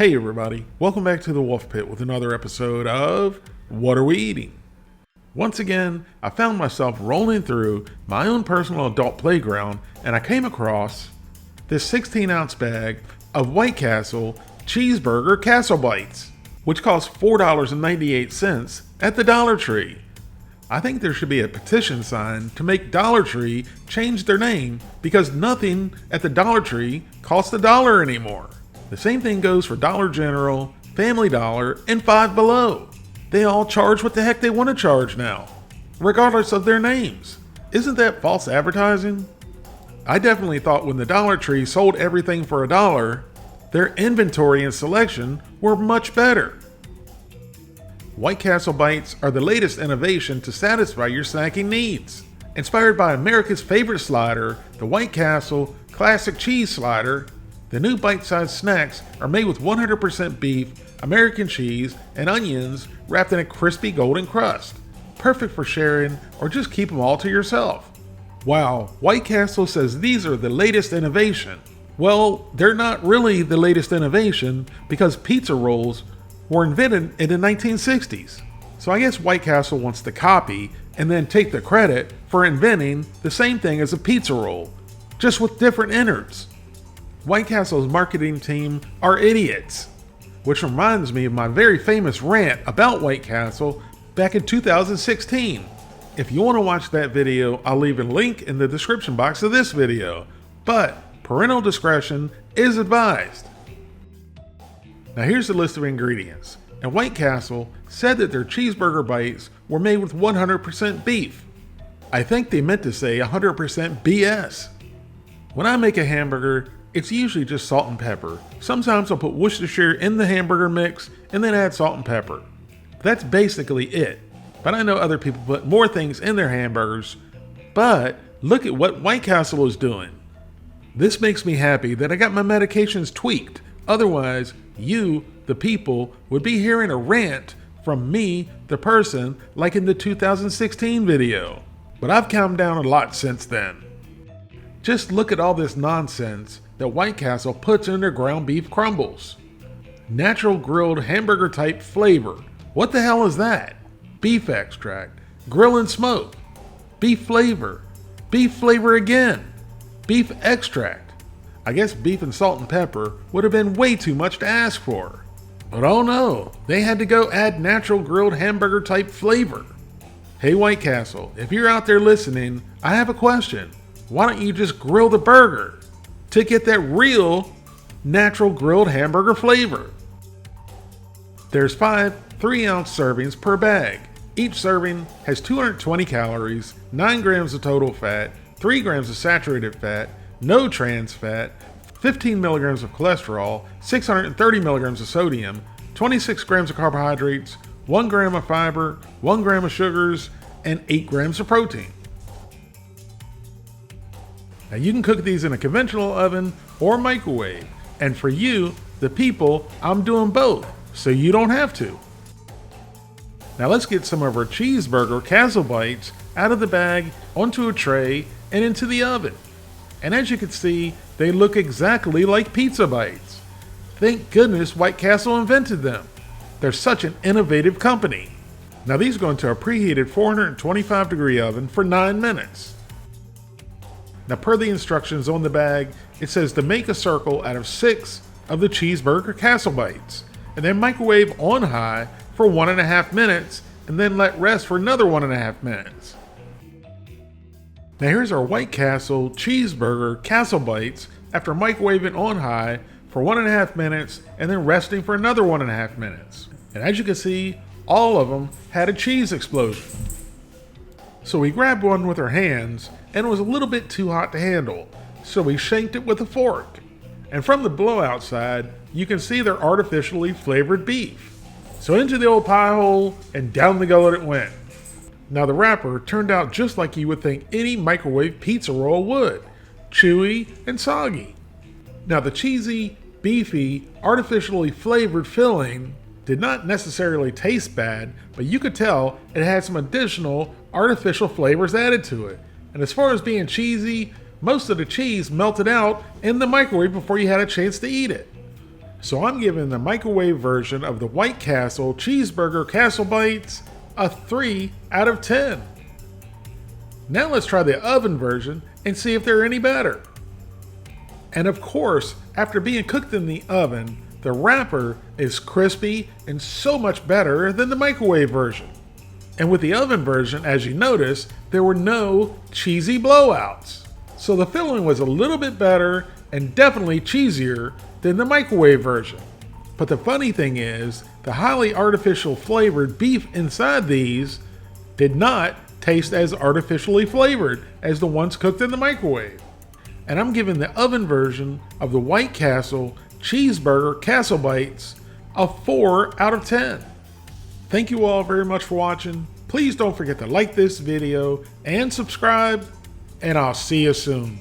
Hey everybody, welcome back to the Wolf Pit with another episode of What Are We Eating? Once again, I found myself rolling through my own personal adult playground and I came across this 16-ounce bag of White Castle Cheeseburger Castle Bites, which cost $4.98 at the Dollar Tree. I think there should be a petition sign to make Dollar Tree change their name because nothing at the Dollar Tree costs $1 anymore. The same thing goes for Dollar General, Family Dollar, and Five Below. They all charge what the heck they want to charge now, regardless of their names. Isn't that false advertising? I definitely thought when the Dollar Tree sold everything for $1, their inventory and selection were much better. White Castle Bites are the latest innovation to satisfy your snacking needs. Inspired by America's favorite slider, the White Castle Classic Cheese Slider, the new bite-sized snacks are made with 100% beef, American cheese, and onions wrapped in a crispy golden crust. Perfect for sharing or just keep them all to yourself. Wow, White Castle says these are the latest innovation. Well, they're not really the latest innovation because pizza rolls were invented in the 1960s. So I guess White Castle wants to copy and then take the credit for inventing the same thing as a pizza roll, just with different innards. White Castle's marketing team are idiots, which reminds me of my very famous rant about White Castle back in 2016. If you want to watch that video, I'll leave a link in the description box of this video, but parental discretion is advised. Now here's the list of ingredients, and White Castle said that their cheeseburger bites were made with 100% beef. I think they meant to say 100% BS. When I make a hamburger, it's usually just salt and pepper. Sometimes I'll put Worcestershire in the hamburger mix and then add salt and pepper. That's basically it. But I know other people put more things in their hamburgers. But look at what White Castle is doing. This makes me happy that I got my medications tweaked. Otherwise, you, the people, would be hearing a rant from me, the person, like in the 2016 video. But I've calmed down a lot since then. Just look at all this nonsense that White Castle puts in their ground beef crumbles. Natural grilled hamburger type flavor. What the hell is that? Beef extract, grill and smoke, beef flavor again, beef extract. I guess beef and salt and pepper would have been way too much to ask for. But oh no, they had to go add natural grilled hamburger type flavor. Hey White Castle, if you're out there listening, I have a question. Why don't you just grill the burger to get that real natural grilled hamburger flavor? There's 5 3-ounce servings per bag. Each serving has 220 calories, 9 grams of total fat, 3 grams of saturated fat, no trans fat, 15 milligrams of cholesterol, 630 milligrams of sodium, 26 grams of carbohydrates, 1 gram of fiber, 1 gram of sugars, and 8 grams of protein. Now you can cook these in a conventional oven or microwave. And for you, the people, I'm doing both, so you don't have to. Now let's get some of our cheeseburger Castle Bites out of the bag, onto a tray, and into the oven. And as you can see, they look exactly like pizza bites. Thank goodness White Castle invented them. They're such an innovative company. Now these go into a preheated 425-degree oven for 9 minutes. Now per the instructions on the bag, it says to make a circle out of 6 of the cheeseburger Castle Bites, and then microwave on high for 1.5 minutes, and then let rest for another 1.5 minutes. Now here's our White Castle cheeseburger Castle Bites after microwaving on high for 1.5 minutes, and then resting for another 1.5 minutes. And as you can see, all of them had a cheese explosion. So we grabbed one with our hands, and it was a little bit too hot to handle, so we shanked it with a fork. And from the blowout side, you can see they're artificially flavored beef. So into the old pie hole, and down the gullet it went. Now the wrapper turned out just like you would think any microwave pizza roll would, chewy and soggy. Now the cheesy, beefy, artificially flavored filling did not necessarily taste bad, but you could tell it had some additional artificial flavors added to it. And as far as being cheesy, most of the cheese melted out in the microwave before you had a chance to eat it. So I'm giving the microwave version of the White Castle Cheeseburger Castle Bites a 3 out of 10. Now let's try the oven version and see if they're any better. And of course, after being cooked in the oven, the wrapper is crispy and so much better than the microwave version. And with the oven version, as you notice, there were no cheesy blowouts. So the filling was a little bit better and definitely cheesier than the microwave version. But the funny thing is, the highly artificial flavored beef inside these did not taste as artificially flavored as the ones cooked in the microwave. And I'm giving the oven version of the White Castle Cheeseburger Castle Bites a 4 out of 10. Thank you all very much for watching. Please don't forget to like this video and subscribe, and I'll see you soon.